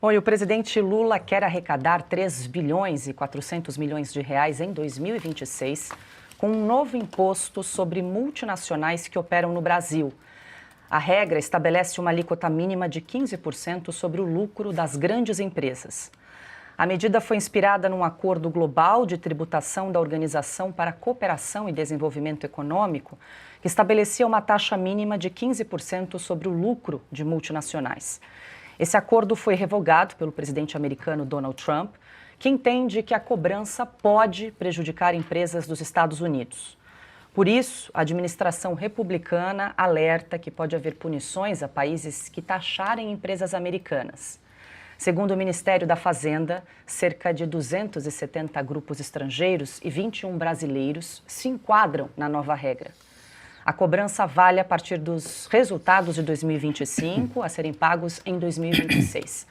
Oi, o presidente Lula quer arrecadar 3 bilhões e 400 milhões de reais em 2026 com um novo imposto sobre multinacionais que operam no Brasil. A regra estabelece uma alíquota mínima de 15% sobre o lucro das grandes empresas. A medida foi inspirada num acordo global de tributação da Organização para a Cooperação e Desenvolvimento Econômico, que estabelecia uma taxa mínima de 15% sobre o lucro de multinacionais. Esse acordo foi revogado pelo presidente americano Donald Trump, que entende que a cobrança pode prejudicar empresas dos Estados Unidos. Por isso, a administração republicana alerta que pode haver punições a países que taxarem empresas americanas. Segundo o Ministério da Fazenda, cerca de 270 grupos estrangeiros e 21 brasileiros se enquadram na nova regra. A cobrança vale a partir dos resultados de 2025 a serem pagos em 2026.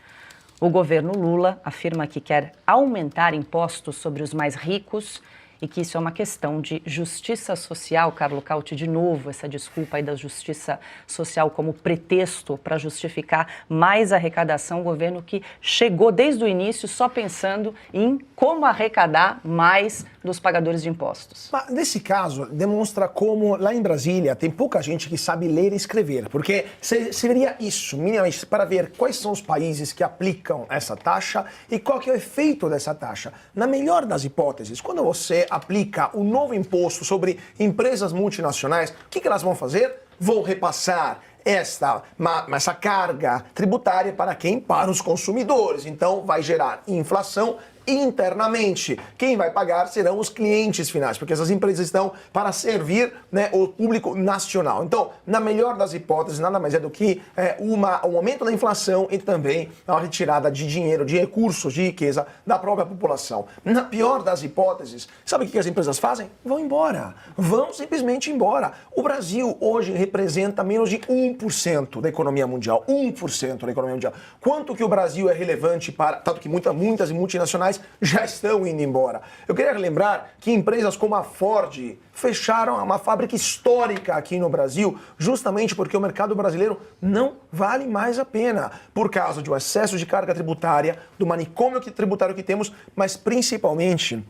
O governo Lula afirma que quer aumentar impostos sobre os mais ricos e que isso é uma questão de justiça social. Carlo Cauti, de novo, essa desculpa aí da justiça social como pretexto para justificar mais arrecadação. O governo que chegou desde o início só pensando em como arrecadar mais dos pagadores de impostos. Mas nesse caso, demonstra como lá em Brasília tem pouca gente que sabe ler e escrever, porque seria isso, minimamente, para ver quais são os países que aplicam essa taxa e qual que é o efeito dessa taxa. Na melhor das hipóteses, quando você aplica o novo imposto sobre empresas multinacionais, o que elas vão fazer? Vão repassar essa carga tributária para quem? Para os consumidores. Então vai gerar inflação internamente. Quem vai pagar serão os clientes finais, porque essas empresas estão para servir, o público nacional. Então, na melhor das hipóteses, nada mais é do que um aumento da inflação e também uma retirada de dinheiro, de recursos, de riqueza da própria população. Na pior das hipóteses, sabe o que as empresas fazem? Vão embora. Vão simplesmente embora. O Brasil hoje representa menos de 1% da economia mundial. 1% da economia mundial. Quanto que o Brasil é relevante para... Tanto que muitas multinacionais já estão indo embora. Eu queria lembrar que empresas como a Ford fecharam uma fábrica histórica aqui no Brasil, justamente porque o mercado brasileiro não vale mais a pena, por causa de um excesso de carga tributária, do manicômio tributário que temos, mas principalmente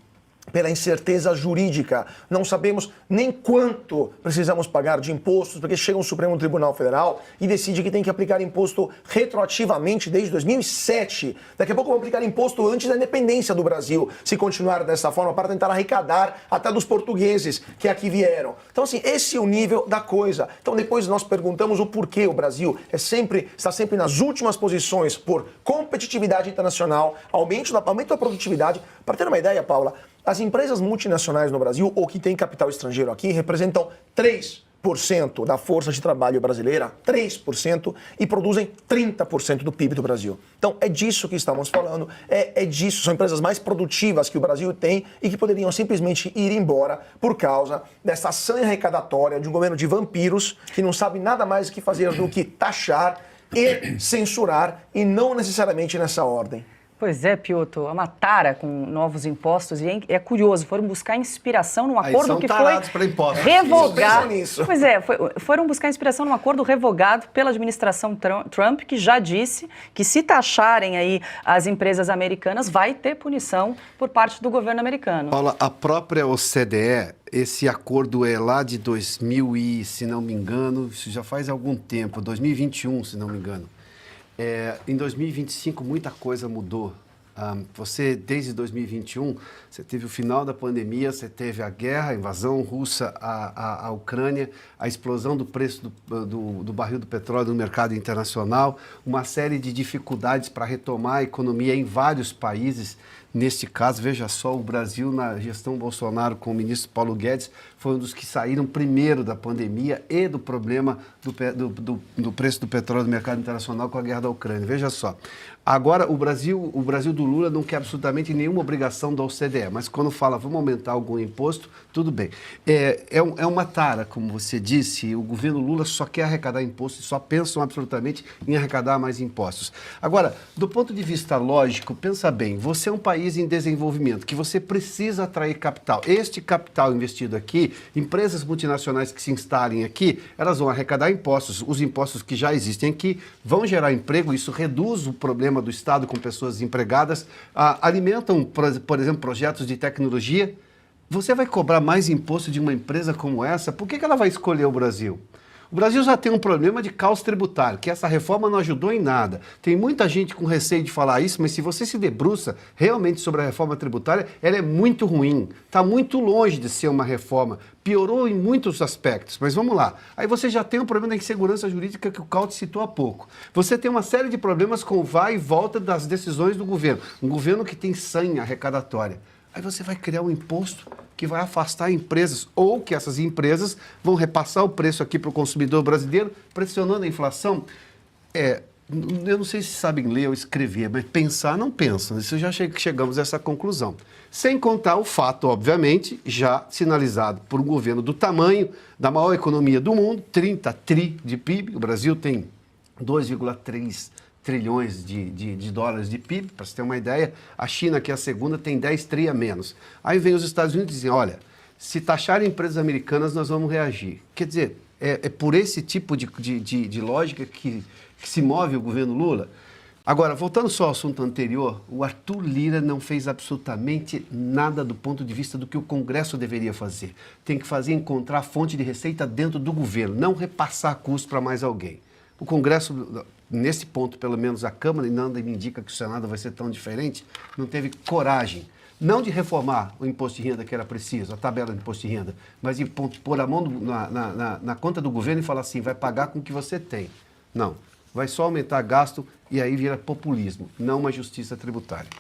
pela incerteza jurídica. Não sabemos nem quanto precisamos pagar de impostos, porque chega um Supremo Tribunal Federal e decide que tem que aplicar imposto retroativamente desde 2007. Daqui a pouco vão aplicar imposto antes da independência do Brasil, se continuar dessa forma, para tentar arrecadar até dos portugueses que aqui vieram. Então, assim, esse é o nível da coisa. Então, depois nós perguntamos o porquê o Brasil está sempre nas últimas posições por competitividade internacional, aumento da produtividade. Para ter uma ideia, Paula, as empresas multinacionais no Brasil, ou que têm capital estrangeiro aqui, representam 3% da força de trabalho brasileira, 3%, e produzem 30% do PIB do Brasil. Então, é disso que estamos falando, é disso, são empresas mais produtivas que o Brasil tem e que poderiam simplesmente ir embora por causa dessa ação arrecadatória de um governo de vampiros que não sabe nada mais o que fazer do que taxar e censurar, e não necessariamente nessa ordem. Pois é, Piotr, é uma tara com novos impostos e é curioso, foram buscar inspiração num acordo que foi revogado. Pois é, foram buscar inspiração num acordo revogado pela administração Trump, que já disse que se taxarem aí as empresas americanas, vai ter punição por parte do governo americano. Paula, a própria OCDE, esse acordo é lá de 2000 e, se não me engano, isso já faz algum tempo, 2021, se não me engano. Em 2025, muita coisa mudou. Você, desde 2021, você teve o final da pandemia, você teve a guerra, a invasão russa à Ucrânia, a explosão do preço do barril do petróleo no mercado internacional, uma série de dificuldades para retomar a economia em vários países. Neste caso, veja só, o Brasil, na gestão Bolsonaro com o ministro Paulo Guedes, foi um dos que saíram primeiro da pandemia e do problema do preço do petróleo no mercado internacional com a guerra da Ucrânia. Veja só. Agora, o Brasil do Lula não quer absolutamente nenhuma obrigação da OCDE, mas quando fala vamos aumentar algum imposto, tudo bem. É uma tara, como você disse, o governo Lula só quer arrecadar impostos e só pensam absolutamente em arrecadar mais impostos. Agora, do ponto de vista lógico, pensa bem, você é um país país em desenvolvimento, que você precisa atrair capital. Este capital investido aqui, empresas multinacionais que se instalem aqui, elas vão arrecadar impostos. Os impostos que já existem aqui vão gerar emprego, isso reduz o problema do Estado com pessoas desempregadas, alimentam, por exemplo, projetos de tecnologia. Você vai cobrar mais imposto de uma empresa como essa? Por que ela vai escolher o Brasil? O Brasil já tem um problema de caos tributário, que essa reforma não ajudou em nada. Tem muita gente com receio de falar isso, mas se você se debruça realmente sobre a reforma tributária, ela é muito ruim, está muito longe de ser uma reforma, piorou em muitos aspectos, mas vamos lá. Aí você já tem um problema da insegurança jurídica que o Caute citou há pouco. Você tem uma série de problemas com o vai e volta das decisões do governo, um governo que tem sanha arrecadatória. Aí você vai criar um imposto que vai afastar empresas, ou que essas empresas vão repassar o preço aqui para o consumidor brasileiro, pressionando a inflação. Eu não sei se sabem ler ou escrever, mas pensar não pensam. Isso já chegamos a essa conclusão. Sem contar o fato, obviamente, já sinalizado por um governo do tamanho da maior economia do mundo, 30 tri de PIB. O Brasil tem 2,3 trilhões de dólares de PIB, para você ter uma ideia. A China, que é a segunda, tem 10 tri a menos. Aí vem os Estados Unidos e dizem, olha, se taxarem empresas americanas, nós vamos reagir. Quer dizer, é por esse tipo de lógica que se move o governo Lula. Agora, voltando só ao assunto anterior, o Arthur Lira não fez absolutamente nada do ponto de vista do que o Congresso deveria fazer. Tem que fazer encontrar fonte de receita dentro do governo, não repassar custo para mais alguém. O Congresso, nesse ponto, pelo menos a Câmara, e nada me indica que o Senado vai ser tão diferente, não teve coragem, não de reformar o imposto de renda que era preciso, a tabela de imposto de renda, mas de pôr a mão na conta do governo e falar assim, vai pagar com o que você tem. Não, vai só aumentar gasto e aí vira populismo, não uma justiça tributária.